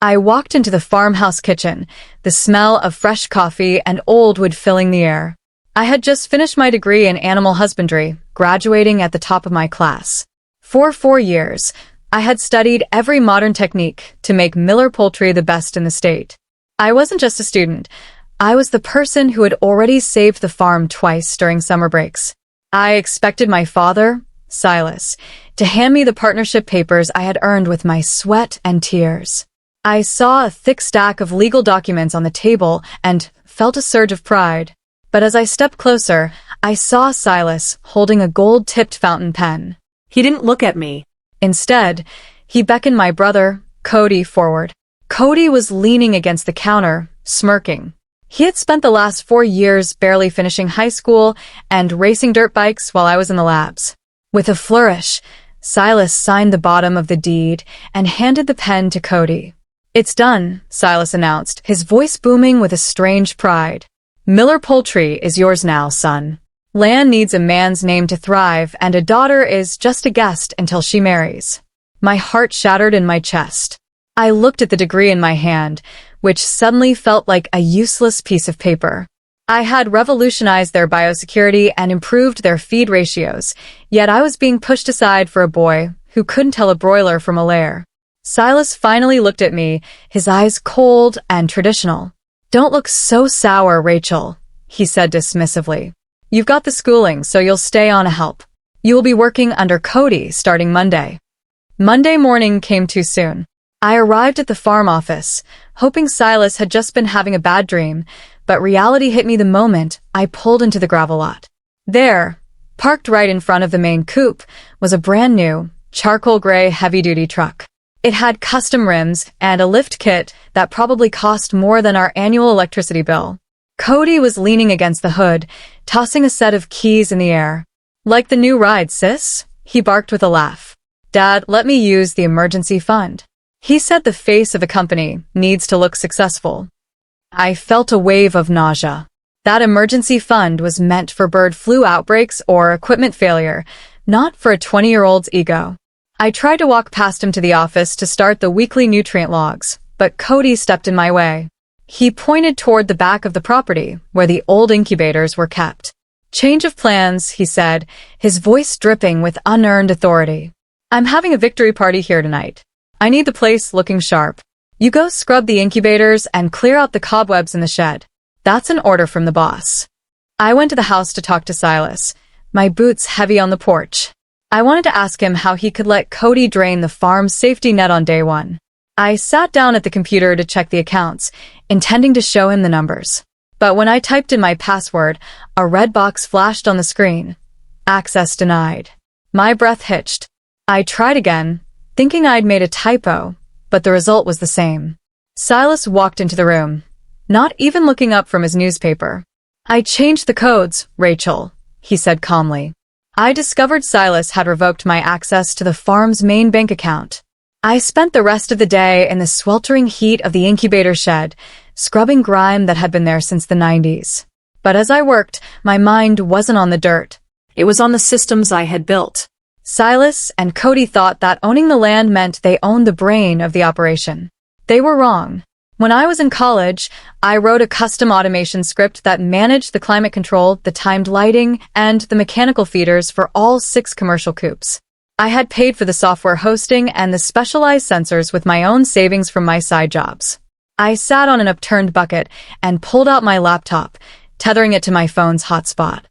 I walked into the farmhouse kitchen, the smell of fresh coffee and old wood filling the air. I had just finished my degree in Animal Husbandry, graduating at the top of my class. For 4 years, I had studied every modern technique to make Miller Poultry the best in the state. I wasn't just a student. I was the person who had already saved the farm twice during summer breaks. I expected my father, Silas, to hand me the partnership papers I had earned with my sweat and tears. I saw a thick stack of legal documents on the table and felt a surge of pride. But as I stepped closer, I saw Silas holding a gold-tipped fountain pen. He didn't look at me. Instead, he beckoned my brother, Cody, forward. Cody was leaning against the counter, smirking. He had spent the last 4 years barely finishing high school and racing dirt bikes while I was in the labs. With a flourish, Silas signed the bottom of the deed and handed the pen to Cody. "It's done," Silas announced, his voice booming with a strange pride. "Miller Poultry is yours now, son. Land needs a man's name to thrive, and a daughter is just a guest until she marries." My heart shattered in my chest. I looked at the degree in my hand, which suddenly felt like a useless piece of paper. I had revolutionized their biosecurity and improved their feed ratios, yet I was being pushed aside for a boy who couldn't tell a broiler from a layer. Silas finally looked at me, his eyes cold and traditional. "Don't look so sour, Rachael," he said dismissively. "You've got the schooling, so you'll stay on to help. You will be working under Cody starting Monday." Monday morning came too soon. I arrived at the farm office, hoping Silas had just been having a bad dream, but reality hit me the moment I pulled into the gravel lot. There, parked right in front of the main coupe, was a brand new, charcoal gray heavy-duty truck. It had custom rims and a lift kit that probably cost more than our annual electricity bill. Cody was leaning against the hood, tossing a set of keys in the air. "Like the new ride, sis?" he barked with a laugh. "Dad, let me use the emergency fund." He said the face of a company needs to look successful. I felt a wave of nausea. That emergency fund was meant for bird flu outbreaks or equipment failure, not for a 20-year-old's ego. I tried to walk past him to the office to start the weekly nutrient logs, but Cody stepped in my way. He pointed toward the back of the property, where the old incubators were kept. "Change of plans," he said, his voice dripping with unearned authority. "I'm having a victory party here tonight. I need the place looking sharp. You go scrub the incubators and clear out the cobwebs in the shed. That's an order from the boss." I went to the house to talk to Silas, my boots heavy on the porch. I wanted to ask him how he could let Cody drain the farm's safety net on day one. I sat down at the computer to check the accounts, intending to show him the numbers. But when I typed in my password, a red box flashed on the screen. "Access denied." My breath hitched. I tried again, thinking I'd made a typo, but the result was the same. Silas walked into the room, not even looking up from his newspaper. "I changed the codes, Rachael," he said calmly. I discovered Silas had revoked my access to the farm's main bank account. I spent the rest of the day in the sweltering heat of the incubator shed, scrubbing grime that had been there since the 90s. But as I worked, my mind wasn't on the dirt. It was on the systems I had built. Silas and Cody thought that owning the land meant they owned the brain of the operation. They were wrong. When I was in college, I wrote a custom automation script that managed the climate control, the timed lighting, and the mechanical feeders for all 6 commercial coops. I had paid for the software hosting and the specialized sensors with my own savings from my side jobs. I sat on an upturned bucket and pulled out my laptop, tethering it to my phone's hotspot.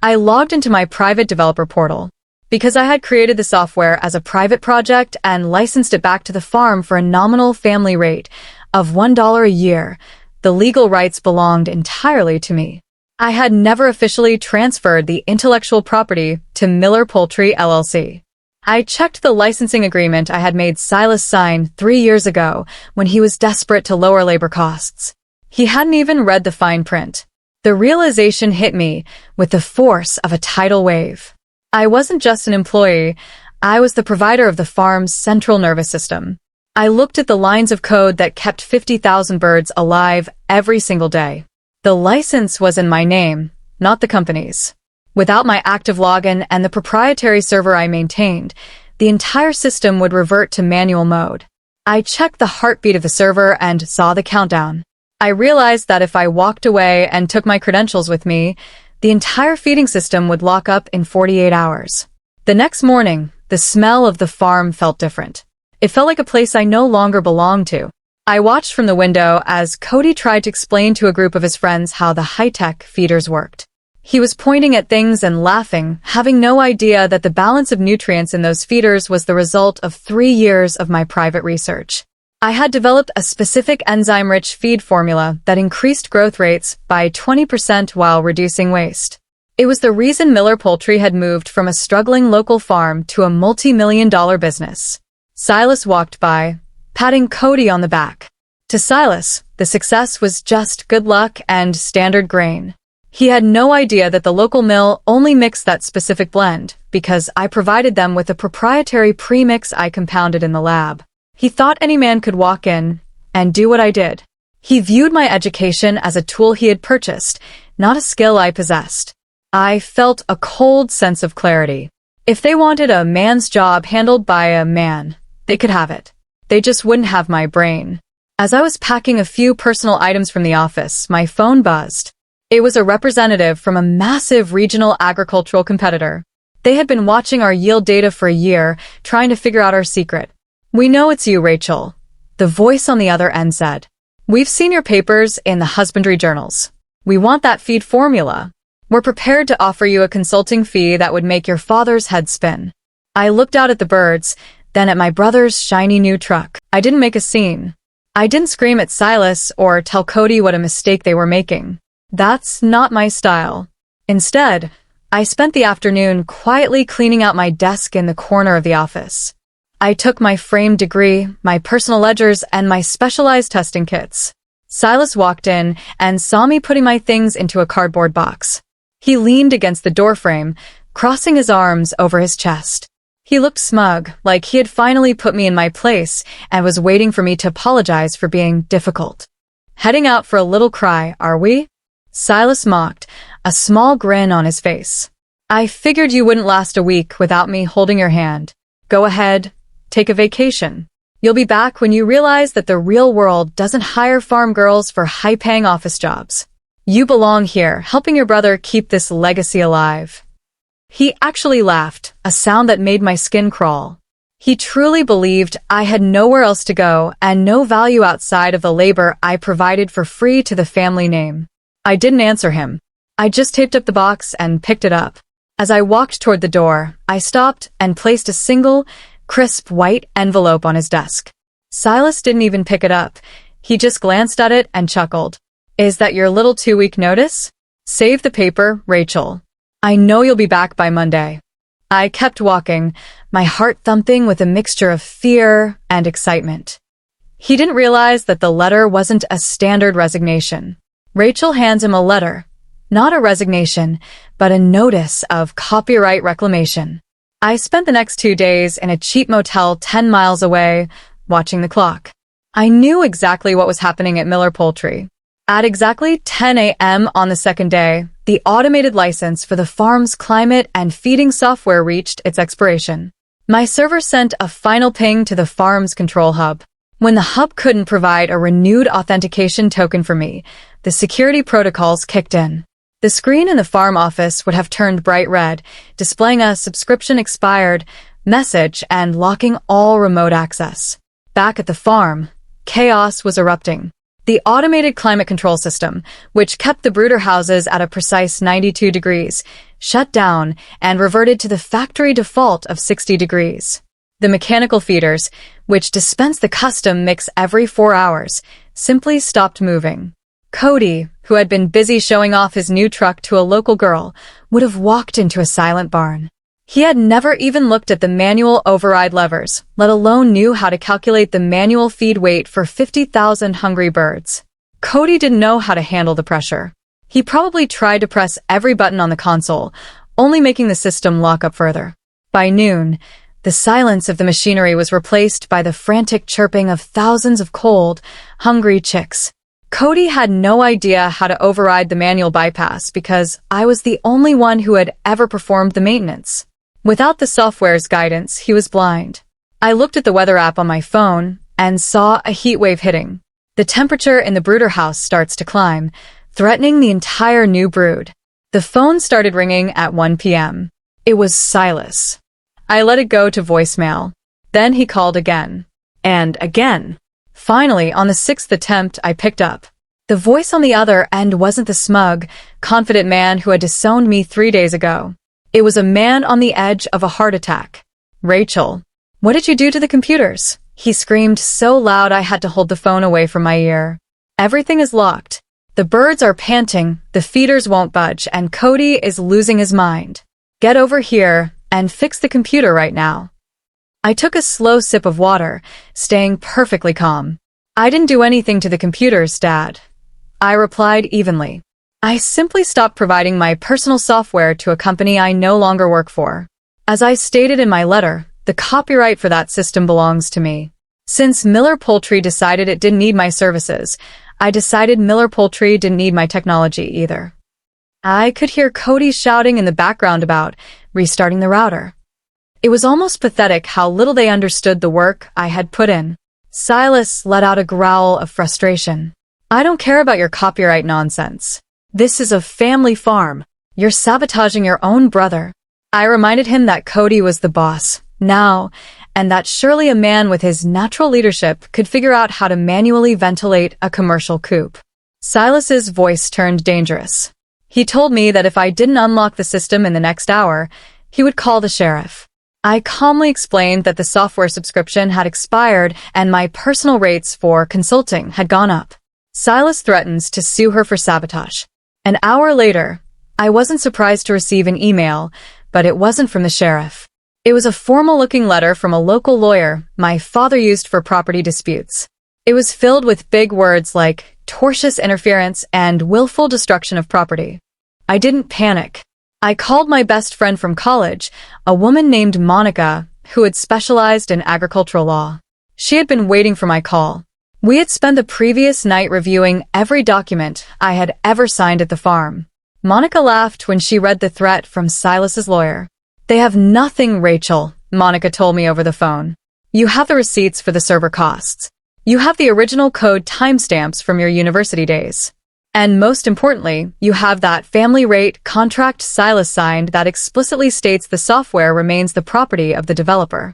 I logged into my private developer portal. Because I had created the software as a private project and licensed it back to the farm for a nominal family rate of $1 a year, the legal rights belonged entirely to me. I had never officially transferred the intellectual property to Miller Poultry, LLC. I checked the licensing agreement I had made Silas sign 3 years ago when he was desperate to lower labor costs. He hadn't even read the fine print. The realization hit me with the force of a tidal wave. I wasn't just an employee, I was the provider of the farm's central nervous system. I looked at the lines of code that kept 50,000 birds alive every single day. The license was in my name, not the company's. Without my active login and the proprietary server I maintained, the entire system would revert to manual mode. I checked the heartbeat of the server and saw the countdown. I realized that if I walked away and took my credentials with me, the entire feeding system would lock up in 48 hours. The next morning, the smell of the farm felt different. It felt like a place I no longer belonged to. I watched from the window as Cody tried to explain to a group of his friends how the high-tech feeders worked. He was pointing at things and laughing, having no idea that the balance of nutrients in those feeders was the result of 3 years of my private research. I had developed a specific enzyme-rich feed formula that increased growth rates by 20% while reducing waste. It was the reason Miller Poultry had moved from a struggling local farm to a multi-million-dollar business. Silas walked by, patting Cody on the back. To Silas, the success was just good luck and standard grain. He had no idea that the local mill only mixed that specific blend because I provided them with a proprietary premix I compounded in the lab. He thought any man could walk in and do what I did. He viewed my education as a tool he had purchased, not a skill I possessed. I felt a cold sense of clarity. If they wanted a man's job handled by a man, they could have it. They just wouldn't have my brain. As I was packing a few personal items from the office, my phone buzzed. It was a representative from a massive regional agricultural competitor. They had been watching our yield data for a year, trying to figure out our secret. "We know it's you, Rachael," the voice on the other end said. "We've seen your papers in the husbandry journals. We want that feed formula. We're prepared to offer you a consulting fee that would make your father's head spin." I looked out at the birds, then at my brother's shiny new truck. I didn't make a scene. I didn't scream at Silas or tell Cody what a mistake they were making. That's not my style. Instead, I spent the afternoon quietly cleaning out my desk in the corner of the office. I took my framed degree, my personal ledgers, and my specialized testing kits. Silas walked in and saw me putting my things into a cardboard box. He leaned against the doorframe, crossing his arms over his chest. He looked smug, like he had finally put me in my place and was waiting for me to apologize for being difficult. "Heading out for a little cry, are we?" Silas mocked, a small grin on his face. "I figured you wouldn't last a week without me holding your hand. Go ahead, take a vacation. You'll be back when you realize that the real world doesn't hire farm girls for high-paying office jobs. You belong here, helping your brother keep this legacy alive." He actually laughed, a sound that made my skin crawl. He truly believed I had nowhere else to go and no value outside of the labor I provided for free to the family name. I didn't answer him. I just taped up the box and picked it up. As I walked toward the door, I stopped and placed a single, crisp white envelope on his desk. Silas didn't even pick it up. He just glanced at it and chuckled. "Is that your little 2-week notice? Save the paper, Rachael. I know you'll be back by Monday." I kept walking, my heart thumping with a mixture of fear and excitement. He didn't realize that the letter wasn't a standard resignation. Rachael hands him a letter, not a resignation, but a notice of copyright reclamation. I spent the next 2 days in a cheap motel 10 miles away, watching the clock. I knew exactly what was happening at Miller Poultry. At exactly 10 a.m. on the second day, the automated license for the farm's climate and feeding software reached its expiration. My server sent a final ping to the farm's control hub. When the hub couldn't provide a renewed authentication token for me, the security protocols kicked in. The screen in the farm office would have turned bright red, displaying a subscription expired message and locking all remote access. Back at the farm, chaos was erupting. The automated climate control system, which kept the brooder houses at a precise 92 degrees, shut down and reverted to the factory default of 60 degrees. The mechanical feeders, which dispense the custom mix every 4 hours, simply stopped moving. Cody, who had been busy showing off his new truck to a local girl, would have walked into a silent barn. He had never even looked at the manual override levers, let alone knew how to calculate the manual feed weight for 50,000 hungry birds. Cody didn't know how to handle the pressure. He probably tried to press every button on the console, only making the system lock up further. By noon, the silence of the machinery was replaced by the frantic chirping of thousands of cold, hungry chicks. Cody had no idea how to override the manual bypass because I was the only one who had ever performed the maintenance. Without the software's guidance, he was blind. I looked at the weather app on my phone, and saw a heat wave hitting. The temperature in the brooder house starts to climb, threatening the entire new brood. The phone started ringing at 1 p.m. It was Silas. I let it go to voicemail. Then he called again. And again. Finally, on the sixth attempt, I picked up. The voice on the other end wasn't the smug, confident man who had disowned me 3 days ago. It was a man on the edge of a heart attack. Rachael. What did you do to the computers? He screamed so loud I had to hold the phone away from my ear. Everything is locked. The birds are panting, the feeders won't budge, and Cody is losing his mind. Get over here and fix the computer right now. I took a slow sip of water, staying perfectly calm. I didn't do anything to the computers, Dad. I replied evenly. I simply stopped providing my personal software to a company I no longer work for. As I stated in my letter, the copyright for that system belongs to me. Since Miller Poultry decided it didn't need my services, I decided Miller Poultry didn't need my technology either. I could hear Cody shouting in the background about restarting the router. It was almost pathetic how little they understood the work I had put in. Silas let out a growl of frustration. I don't care about your copyright nonsense. This is a family farm. You're sabotaging your own brother. I reminded him that Cody was the boss, now, and that surely a man with his natural leadership could figure out how to manually ventilate a commercial coop. Silas's voice turned dangerous. He told me that if I didn't unlock the system in the next hour, he would call the sheriff. I calmly explained that the software subscription had expired and my personal rates for consulting had gone up. Silas threatens to sue her for sabotage. An hour later, I wasn't surprised to receive an email, but it wasn't from the sheriff. It was a formal-looking letter from a local lawyer my father used for property disputes. It was filled with big words like tortious interference and willful destruction of property. I didn't panic. I called my best friend from college, a woman named Monica, who had specialized in agricultural law. She had been waiting for my call. We had spent the previous night reviewing every document I had ever signed at the farm. Monica laughed when she read the threat from Silas's lawyer. They have nothing, Rachael, Monica told me over the phone. You have the receipts for the server costs. You have the original code timestamps from your university days. And most importantly, you have that family rate contract Silas signed that explicitly states the software remains the property of the developer.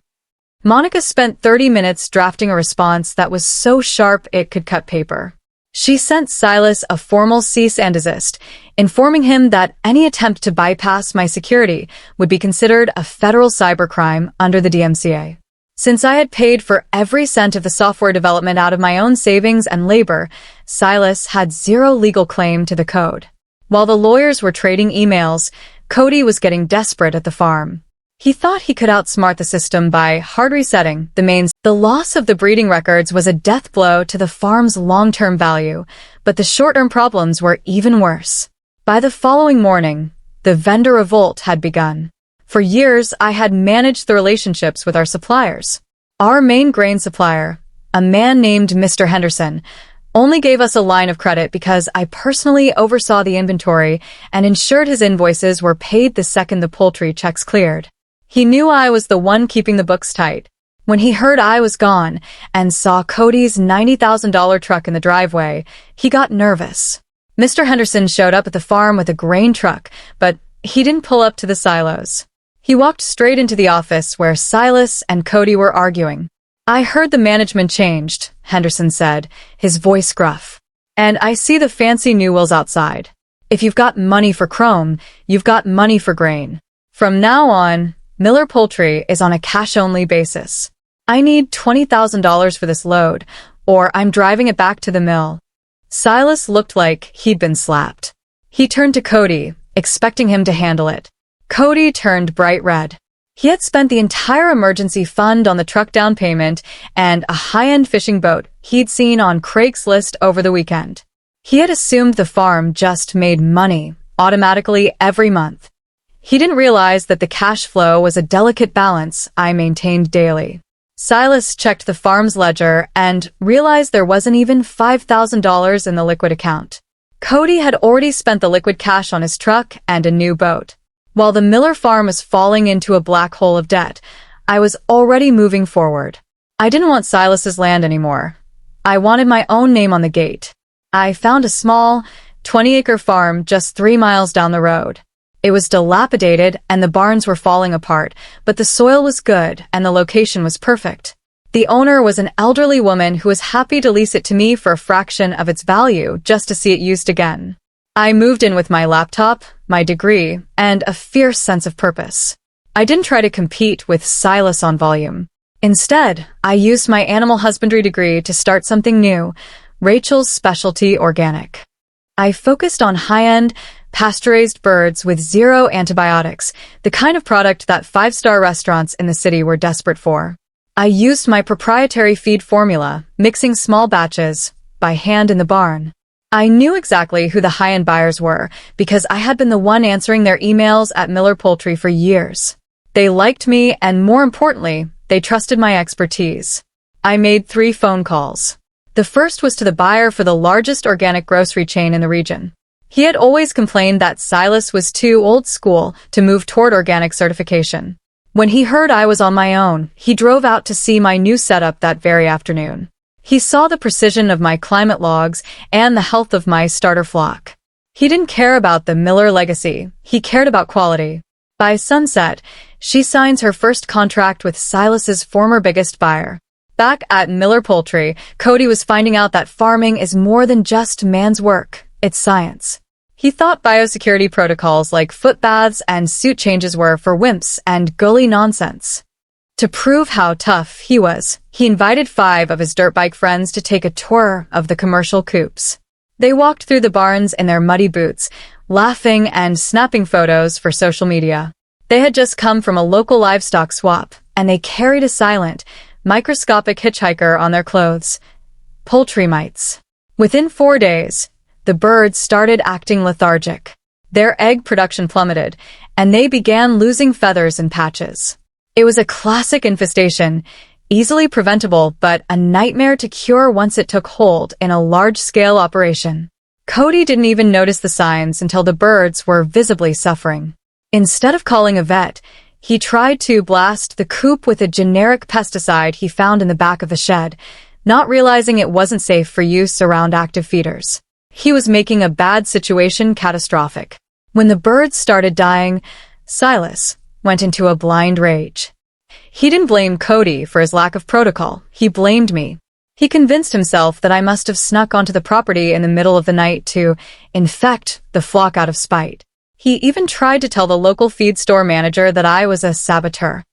Monica spent 30 minutes drafting a response that was so sharp it could cut paper. She sent Silas a formal cease and desist, informing him that any attempt to bypass my security would be considered a federal cybercrime under the DMCA. Since I had paid for every cent of the software development out of my own savings and labor, Silas had zero legal claim to the code. While the lawyers were trading emails, Cody was getting desperate at the farm. He thought he could outsmart the system by hard resetting the mains. The loss of the breeding records was a death blow to the farm's long-term value, but the short-term problems were even worse. By the following morning, the vendor revolt had begun. For years, I had managed the relationships with our suppliers. Our main grain supplier, a man named Mr. Henderson, only gave us a line of credit because I personally oversaw the inventory and ensured his invoices were paid the second the poultry checks cleared. He knew I was the one keeping the books tight. When he heard I was gone and saw Cody's $90,000 truck in the driveway, he got nervous. Mr. Henderson showed up at the farm with a grain truck, but he didn't pull up to the silos. He walked straight into the office where Silas and Cody were arguing. I heard the management changed, Henderson said, his voice gruff. And I see the fancy new wheels outside. If you've got money for chrome, you've got money for grain. From now on, Miller Poultry is on a cash-only basis. I need $20,000 for this load, or I'm driving it back to the mill. Silas looked like he'd been slapped. He turned to Cody, expecting him to handle it. Cody turned bright red. He had spent the entire emergency fund on the truck down payment and a high-end fishing boat he'd seen on Craigslist over the weekend. He had assumed the farm just made money, automatically every month. He didn't realize that the cash flow was a delicate balance I maintained daily. Silas checked the farm's ledger and realized there wasn't even $5,000 in the liquid account. Cody had already spent the liquid cash on his truck and a new boat. While the Miller farm was falling into a black hole of debt, I was already moving forward. I didn't want Silas's land anymore. I wanted my own name on the gate. I found a small, 20-acre farm just 3 miles down the road. It was dilapidated and the barns were falling apart, but the soil was good and the location was perfect. The owner was an elderly woman who was happy to lease it to me for a fraction of its value just to see it used again. I moved in with my laptop, my degree, and a fierce sense of purpose. I didn't try to compete with Silas on volume. Instead, I used my animal husbandry degree to start something new, Rachael's Specialty Organic. I focused on high-end, pasture-raised birds with 0 antibiotics, the kind of product that 5-star restaurants in the city were desperate for. I used my proprietary feed formula, mixing small batches, by hand in the barn. I knew exactly who the high-end buyers were because I had been the one answering their emails at Miller Poultry for years. They liked me and, more importantly, they trusted my expertise. I made 3 phone calls. The first was to the buyer for the largest organic grocery chain in the region. He had always complained that Silas was too old school to move toward organic certification. When he heard I was on my own, he drove out to see my new setup that very afternoon. He saw the precision of my climate logs and the health of my starter flock. He didn't care about the Miller legacy, he cared about quality. By sunset, she signs her first contract with Silas's former biggest buyer. Back at Miller Poultry, Cody was finding out that farming is more than just man's work, it's science. He thought biosecurity protocols like foot baths and suit changes were for wimps and gully nonsense. To prove how tough he was, he invited 5 of his dirt bike friends to take a tour of the commercial coops. They walked through the barns in their muddy boots, laughing and snapping photos for social media. They had just come from a local livestock swap, and they carried a silent, microscopic hitchhiker on their clothes. Poultry mites. Within 4 days, the birds started acting lethargic. Their egg production plummeted, and they began losing feathers and patches. It was a classic infestation, easily preventable but a nightmare to cure once it took hold in a large-scale operation. Cody didn't even notice the signs until the birds were visibly suffering. Instead of calling a vet, he tried to blast the coop with a generic pesticide he found in the back of the shed, not realizing it wasn't safe for use around active feeders. He was making a bad situation catastrophic. When the birds started dying, Silas went into a blind rage. He didn't blame Cody for his lack of protocol, he blamed me. He convinced himself that I must have snuck onto the property in the middle of the night to infect the flock out of spite. He even tried to tell the local feed store manager that I was a saboteur.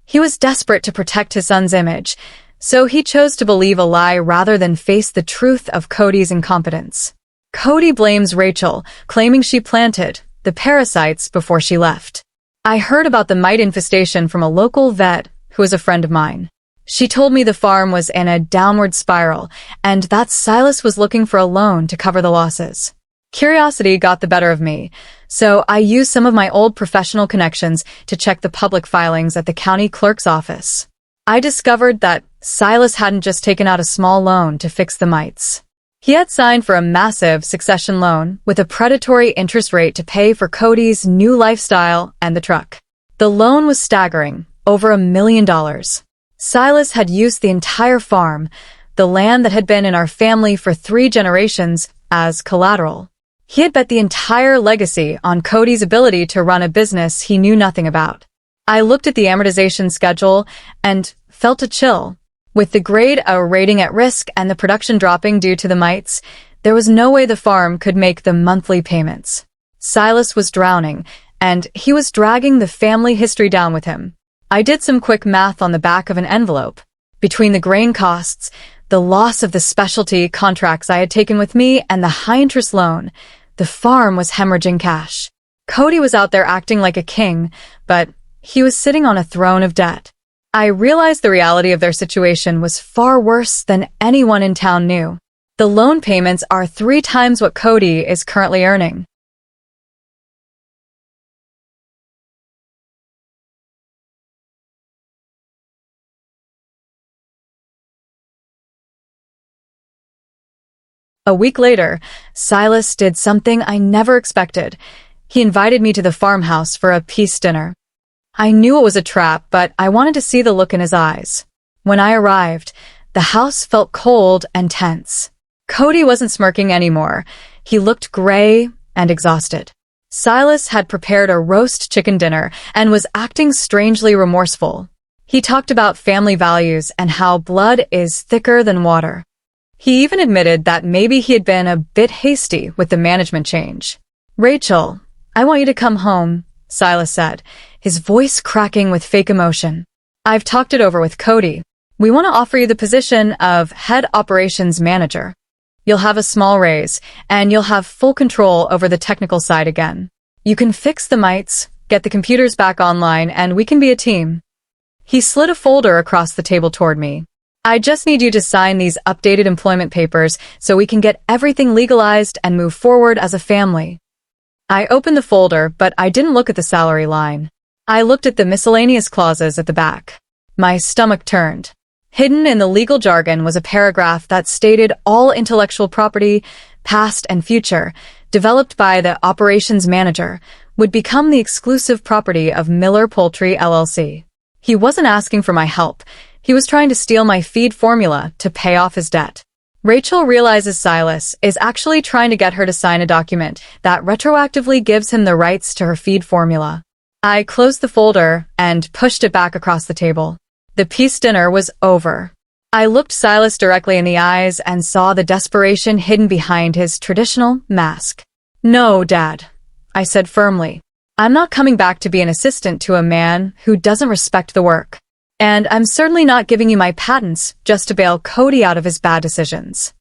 He was desperate to protect his son's image, so he chose to believe a lie rather than face the truth of Cody's incompetence. Cody blames Rachael, claiming she planted the parasites before she left. I heard about the mite infestation from a local vet who was a friend of mine. She told me the farm was in a downward spiral and that Silas was looking for a loan to cover the losses. Curiosity got the better of me, so I used some of my old professional connections to check the public filings at the county clerk's office. I discovered that Silas hadn't just taken out a small loan to fix the mites. He had signed for a massive succession loan with a predatory interest rate to pay for Cody's new lifestyle and the truck. The loan was staggering, over $1 million. Silas had used the entire farm, the land that had been in our family for 3 generations, as collateral. He had bet the entire legacy on Cody's ability to run a business he knew nothing about. I looked at the amortization schedule and felt a chill. With the grade A rating at risk and the production dropping due to the mites, there was no way the farm could make the monthly payments. Silas was drowning, and he was dragging the family history down with him. I did some quick math on the back of an envelope. Between the grain costs, the loss of the specialty contracts I had taken with me, and the high-interest loan, the farm was hemorrhaging cash. Cody was out there acting like a king, but he was sitting on a throne of debt. I realized the reality of their situation was far worse than anyone in town knew. The loan payments are 3 times what Cody is currently earning. A week later, Silas did something I never expected. He invited me to the farmhouse for a peace dinner. I knew it was a trap, but I wanted to see the look in his eyes. When I arrived, the house felt cold and tense. Cody wasn't smirking anymore. He looked gray and exhausted. Silas had prepared a roast chicken dinner and was acting strangely remorseful. He talked about family values and how blood is thicker than water. He even admitted that maybe he had been a bit hasty with the management change. "Rachael, I want you to come home," Silas said, his voice cracking with fake emotion. "I've talked it over with Cody. We want to offer you the position of head operations manager. You'll have a small raise, and you'll have full control over the technical side again. You can fix the mites, get the computers back online, and we can be a team." He slid a folder across the table toward me. "I just need you to sign these updated employment papers so we can get everything legalized and move forward as a family." I opened the folder, but I didn't look at the salary line. I looked at the miscellaneous clauses at the back. My stomach turned. Hidden in the legal jargon was a paragraph that stated all intellectual property, past and future, developed by the operations manager, would become the exclusive property of Miller Poultry, LLC. He wasn't asking for my help. He was trying to steal my feed formula to pay off his debt. Rachael realizes Silas is actually trying to get her to sign a document that retroactively gives him the rights to her feed formula. I closed the folder and pushed it back across the table. The peace dinner was over. I looked Silas directly in the eyes and saw the desperation hidden behind his traditional mask. "No, Dad," I said firmly. "I'm not coming back to be an assistant to a man who doesn't respect the work. And I'm certainly not giving you my patents just to bail Cody out of his bad decisions."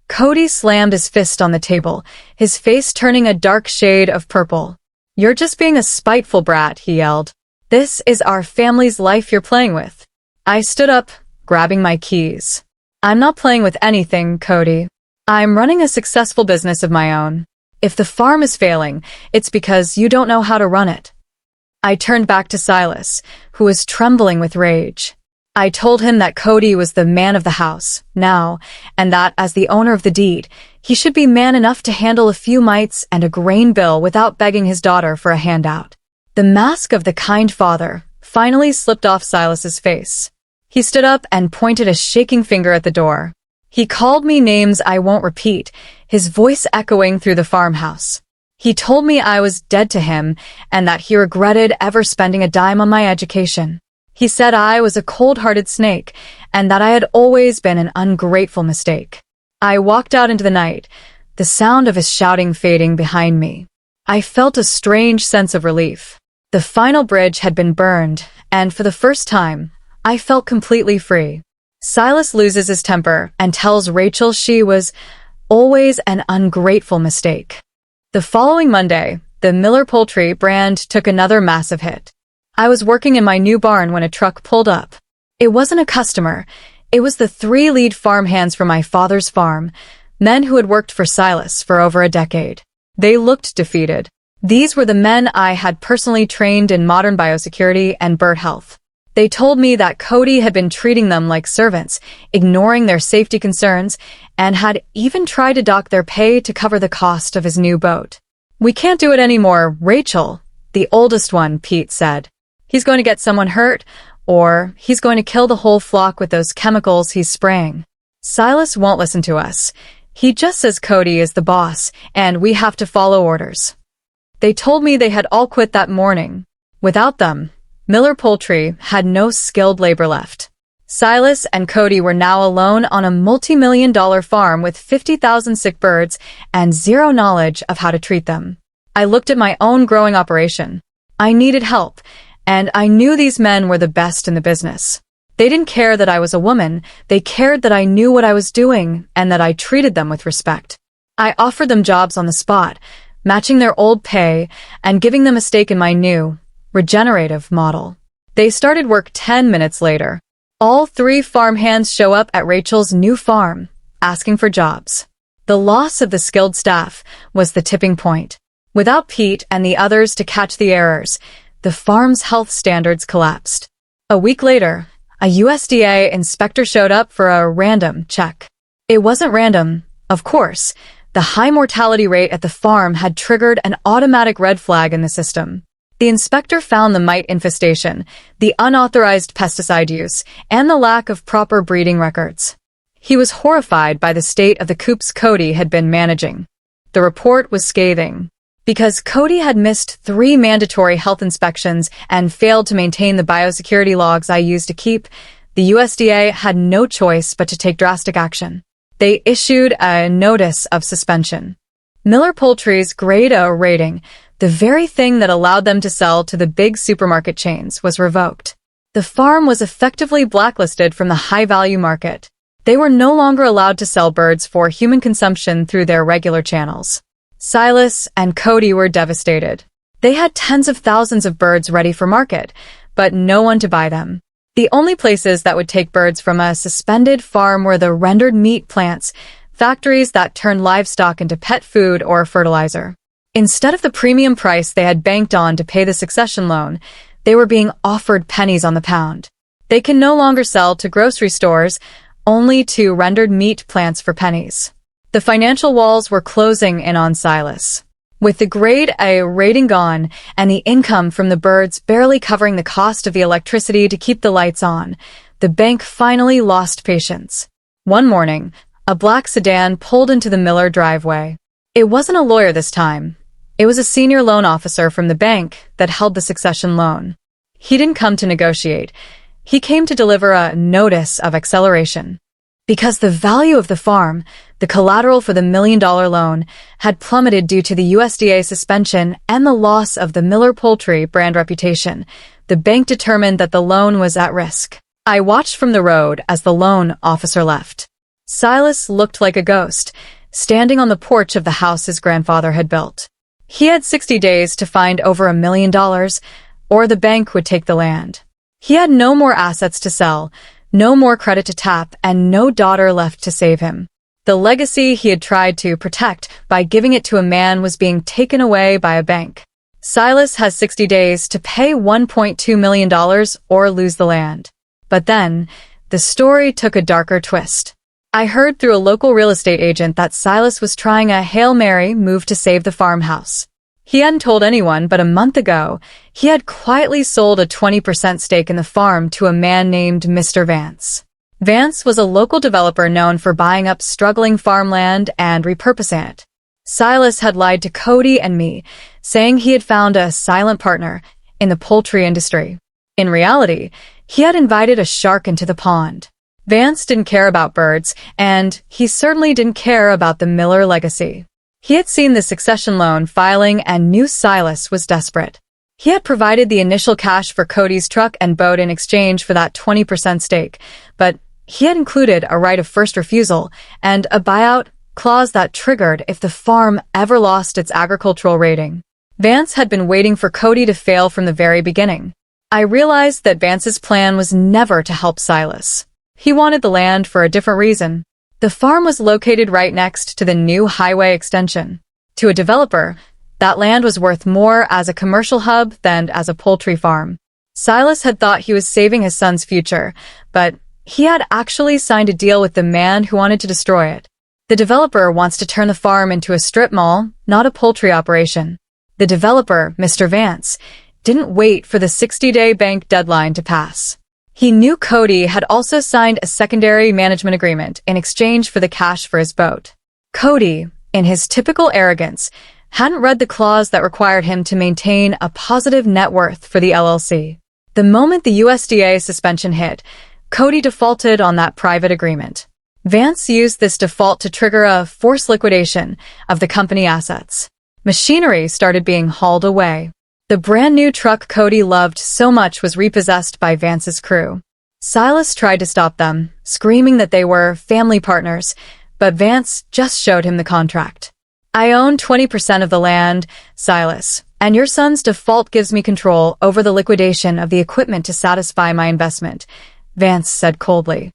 Cody slammed his fist on the table, his face turning a dark shade of purple. "You're just being a spiteful brat," he yelled. "This is our family's life you're playing with." I stood up, grabbing my keys. "I'm not playing with anything, Cody. I'm running a successful business of my own. If the farm is failing, it's because you don't know how to run it." I turned back to Silas, who was trembling with rage. I told him that Cody was the man of the house, now, and that as the owner of the deed, he should be man enough to handle a few mites and a grain bill without begging his daughter for a handout. The mask of the kind father finally slipped off Silas's face. He stood up and pointed a shaking finger at the door. He called me names I won't repeat, his voice echoing through the farmhouse. He told me I was dead to him and that he regretted ever spending a dime on my education. He said I was a cold-hearted snake and that I had always been an ungrateful mistake. I walked out into the night, the sound of his shouting fading behind me. I felt a strange sense of relief. The final bridge had been burned, and for the first time, I felt completely free. Silas loses his temper and tells Rachael she was always an ungrateful mistake. The following Monday, the Miller Poultry brand took another massive hit. I was working in my new barn when a truck pulled up. It wasn't a customer. It was the 3 lead farmhands from my father's farm, men who had worked for Silas for over a decade. They looked defeated. These were the men I had personally trained in modern biosecurity and bird health. They told me that Cody had been treating them like servants, ignoring their safety concerns, and had even tried to dock their pay to cover the cost of his new boat. "We can't do it anymore, Rachael," the oldest one, Pete, said. "He's going to get someone hurt, or he's going to kill the whole flock with those chemicals he's spraying. Silas won't listen to us. He just says Cody is the boss, and we have to follow orders." They told me they had all quit that morning. Without them, Miller Poultry had no skilled labor left. Silas and Cody were now alone on a multi-million-dollar farm with 50,000 sick birds and zero knowledge of how to treat them. I looked at my own growing operation. I needed help, and I knew these men were the best in the business. They didn't care that I was a woman, they cared that I knew what I was doing and that I treated them with respect. I offered them jobs on the spot, matching their old pay and giving them a stake in my new, regenerative model. They started work 10 minutes later. All 3 farmhands show up at Rachael's new farm, asking for jobs. The loss of the skilled staff was the tipping point. Without Pete and the others to catch the errors, the farm's health standards collapsed. A week later, a USDA inspector showed up for a random check. It wasn't random, of course. The high mortality rate at the farm had triggered an automatic red flag in the system. The inspector found the mite infestation, the unauthorized pesticide use, and the lack of proper breeding records. He was horrified by the state of the coops Cody had been managing. The report was scathing. Because Cody had missed 3 mandatory health inspections and failed to maintain the biosecurity logs I used to keep, the USDA had no choice but to take drastic action. They issued a notice of suspension. Miller Poultry's Grade A rating, the very thing that allowed them to sell to the big supermarket chains, was revoked. The farm was effectively blacklisted from the high-value market. They were no longer allowed to sell birds for human consumption through their regular channels. Silas and Cody were devastated. They had tens of thousands of birds ready for market, but no one to buy them. The only places that would take birds from a suspended farm were the rendered meat plants, factories that turned livestock into pet food or fertilizer. Instead of the premium price they had banked on to pay the succession loan, they were being offered pennies on the pound. They can no longer sell to grocery stores, only to rendered meat plants for pennies. The financial walls were closing in on Silas. With the Grade A rating gone and the income from the birds barely covering the cost of the electricity to keep the lights on, the bank finally lost patience. One morning, a black sedan pulled into the Miller driveway. It wasn't a lawyer this time. It was a senior loan officer from the bank that held the succession loan. He didn't come to negotiate. He came to deliver a notice of acceleration. Because the value of the farm, the collateral for the $1 million loan, had plummeted due to the USDA suspension and the loss of the Miller Poultry brand reputation, the bank determined that the loan was at risk. I watched from the road as the loan officer left. Silas looked like a ghost, standing on the porch of the house his grandfather had built. He had 60 days to find over $1 million, or the bank would take the land. He had no more assets to sell, no more credit to tap, and no daughter left to save him. The legacy he had tried to protect by giving it to a man was being taken away by a bank. Silas has 60 days to pay $1.2 million or lose the land. But then, the story took a darker twist. I heard through a local real estate agent that Silas was trying a Hail Mary move to save the farmhouse. He hadn't told anyone, but a month ago, he had quietly sold a 20% stake in the farm to a man named Mr. Vance. Vance was a local developer known for buying up struggling farmland and repurposing it. Silas had lied to Cody and me, saying he had found a silent partner in the poultry industry. In reality, he had invited a shark into the pond. Vance didn't care about birds, and he certainly didn't care about the Miller legacy. He had seen the succession loan filing and knew Silas was desperate. He had provided the initial cash for Cody's truck and boat in exchange for that 20% stake, but he had included a right of first refusal and a buyout clause that triggered if the farm ever lost its agricultural rating. Vance had been waiting for Cody to fail from the very beginning. I realized that Vance's plan was never to help Silas. He wanted the land for a different reason. The farm was located right next to the new highway extension. To a developer, that land was worth more as a commercial hub than as a poultry farm. Silas had thought he was saving his son's future, but he had actually signed a deal with the man who wanted to destroy it. The developer wants to turn the farm into a strip mall, not a poultry operation. The developer, Mr. Vance, didn't wait for the 60-day bank deadline to pass. He knew Cody had also signed a secondary management agreement in exchange for the cash for his boat. Cody, in his typical arrogance, hadn't read the clause that required him to maintain a positive net worth for the LLC. The moment the USDA suspension hit, Cody defaulted on that private agreement. Vance used this default to trigger a forced liquidation of the company assets. Machinery started being hauled away. The brand new truck Cody loved so much was repossessed by Vance's crew. Silas tried to stop them, screaming that they were family partners, but Vance just showed him the contract. I own 20% of the land, Silas, and your son's default gives me control over the liquidation of the equipment to satisfy my investment, Vance said coldly.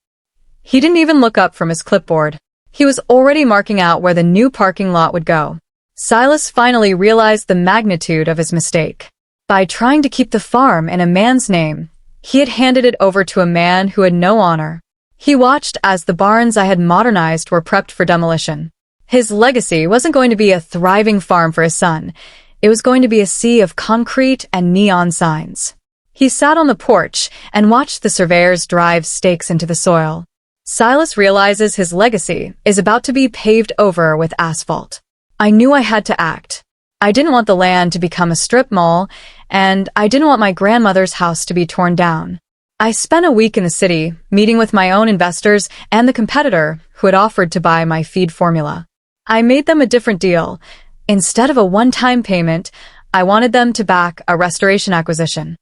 He didn't even look up from his clipboard. He was already marking out where the new parking lot would go. Silas finally realized the magnitude of his mistake. By trying to keep the farm in a man's name, he had handed it over to a man who had no honor. He watched as the barns I had modernized were prepped for demolition. His legacy wasn't going to be a thriving farm for his son. It was going to be a sea of concrete and neon signs. He sat on the porch and watched the surveyors drive stakes into the soil. Silas realizes his legacy is about to be paved over with asphalt. I knew I had to act. I didn't want the land to become a strip mall, and I didn't want my grandmother's house to be torn down. I spent a week in the city, meeting with my own investors and the competitor who had offered to buy my feed formula. I made them a different deal. Instead of a one-time payment, I wanted them to back a restoration acquisition.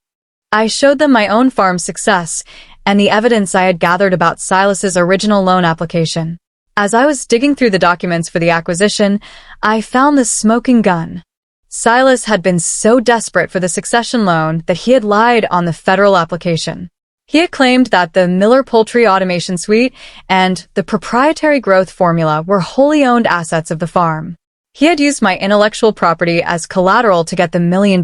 I showed them my own farm's success and the evidence I had gathered about Silas's original loan application. As I was digging through the documents for the acquisition, I found the smoking gun. Silas had been so desperate for the succession loan that he had lied on the federal application. He had claimed that the Miller Poultry Automation Suite and the proprietary growth formula were wholly owned assets of the farm. He had used my intellectual property as collateral to get the $1 million,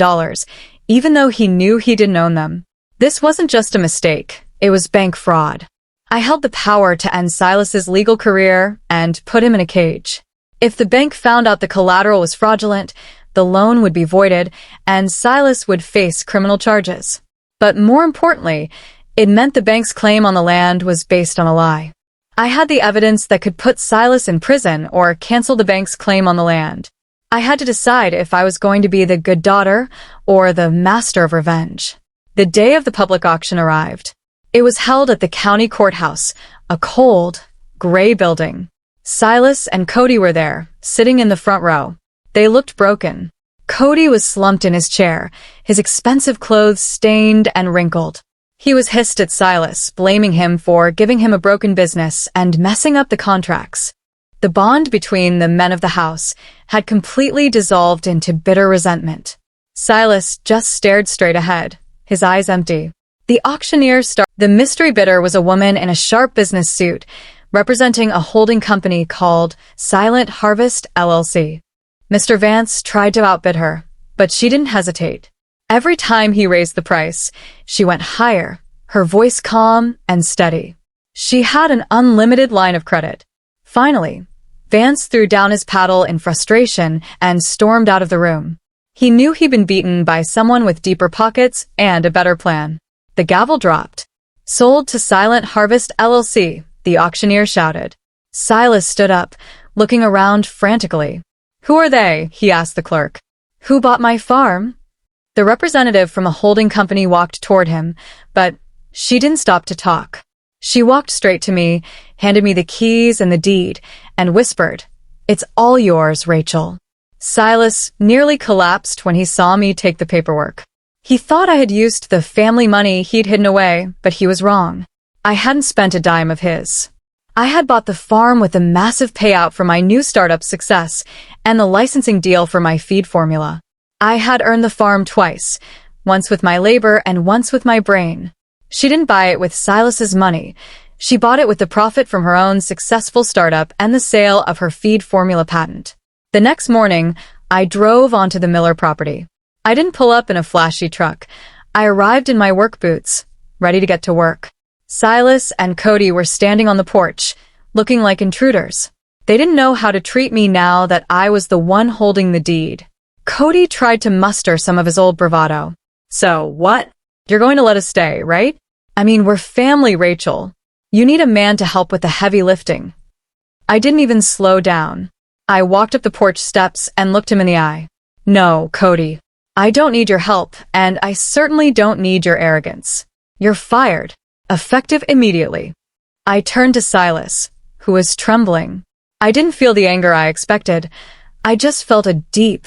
even though he knew he didn't own them. This wasn't just a mistake, it was bank fraud. I held the power to end Silas's legal career and put him in a cage. If the bank found out the collateral was fraudulent, the loan would be voided and Silas would face criminal charges. But more importantly, it meant the bank's claim on the land was based on a lie. I had the evidence that could put Silas in prison or cancel the bank's claim on the land. I had to decide if I was going to be the good daughter or the master of revenge. The day of the public auction arrived. It was held at the county courthouse, a cold, gray building. Silas and Cody were there, sitting in the front row. They looked broken. Cody was slumped in his chair, his expensive clothes stained and wrinkled. He was hissed at Silas, blaming him for giving him a broken business and messing up the contracts. The bond between the men of the house had completely dissolved into bitter resentment. Silas just stared straight ahead, his eyes empty. The auctioneer started. The mystery bidder was a woman in a sharp business suit, representing a holding company called Silent Harvest LLC. Mr. Vance tried to outbid her, but she didn't hesitate. Every time he raised the price, she went higher, her voice calm and steady. She had an unlimited line of credit. Finally, Vance threw down his paddle in frustration and stormed out of the room. He knew he'd been beaten by someone with deeper pockets and a better plan. The gavel dropped. Sold to Silent Harvest LLC, the auctioneer shouted. Silas stood up, looking around frantically. Who are they? He asked the clerk. Who bought my farm? The representative from a holding company walked toward him, but she didn't stop to talk. She walked straight to me, handed me the keys and the deed, and whispered, "It's all yours, Rachael." Silas nearly collapsed when he saw me take the paperwork. He thought I had used the family money he'd hidden away, but he was wrong. I hadn't spent a dime of his. I had bought the farm with a massive payout for my new startup success and the licensing deal for my feed formula. I had earned the farm twice, once with my labor and once with my brain. She didn't buy it with Silas's money. She bought it with the profit from her own successful startup and the sale of her feed formula patent. The next morning, I drove onto the Miller property. I didn't pull up in a flashy truck. I arrived in my work boots, ready to get to work. Silas and Cody were standing on the porch, looking like intruders. They didn't know how to treat me now that I was the one holding the deed. Cody tried to muster some of his old bravado. So, what? You're going to let us stay, right? I mean, we're family, Rachael. You need a man to help with the heavy lifting. I didn't even slow down. I walked up the porch steps and looked him in the eye. No, Cody. I don't need your help, and I certainly don't need your arrogance. You're fired. Effective immediately. I turned to Silas, who was trembling. I didn't feel the anger I expected. I just felt a deep,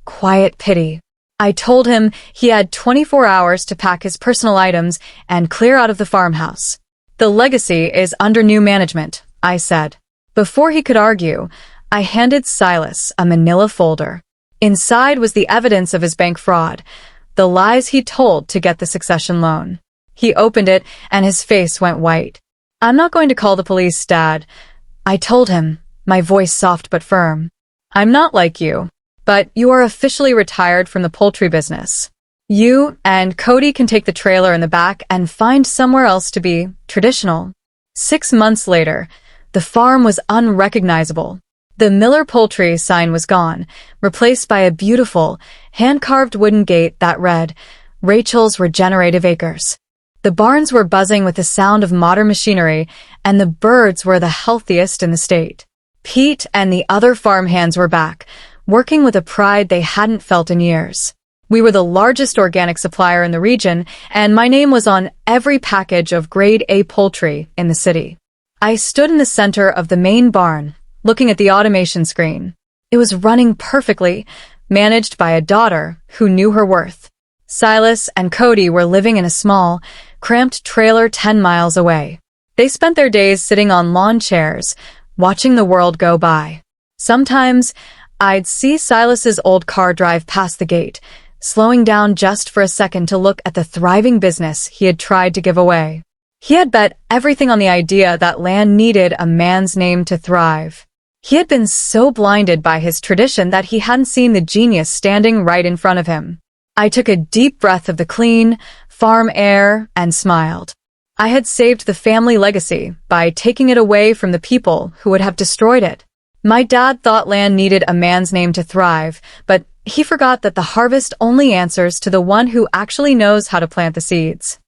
quiet pity. I told him he had 24 hours to pack his personal items and clear out of the farmhouse. The legacy is under new management, I said. Before he could argue, I handed Silas a manila folder. Inside was the evidence of his bank fraud, the lies he told to get the succession loan. He opened it and his face went white. I'm not going to call the police, Dad. I told him, my voice soft but firm. I'm not like you. But you are officially retired from the poultry business. You and Cody can take the trailer in the back and find somewhere else to be traditional. 6 months later, the farm was unrecognizable. The Miller Poultry sign was gone, replaced by a beautiful, hand-carved wooden gate that read, Rachael's Regenerative Acres. The barns were buzzing with the sound of modern machinery, and the birds were the healthiest in the state. Pete and the other farmhands were back, working with a pride they hadn't felt in years. We were the largest organic supplier in the region, and my name was on every package of Grade A poultry in the city. I stood in the center of the main barn, looking at the automation screen. It was running perfectly, managed by a daughter who knew her worth. Silas and Cody were living in a small, cramped trailer 10 miles away. They spent their days sitting on lawn chairs, watching the world go by. Sometimes, I'd see Silas's old car drive past the gate, slowing down just for a second to look at the thriving business he had tried to give away. He had bet everything on the idea that land needed a man's name to thrive. He had been so blinded by his tradition that he hadn't seen the genius standing right in front of him. I took a deep breath of the clean, farm air and smiled. I had saved the family legacy by taking it away from the people who would have destroyed it. My dad thought land needed a man's name to thrive, but he forgot that the harvest only answers to the one who actually knows how to plant the seeds.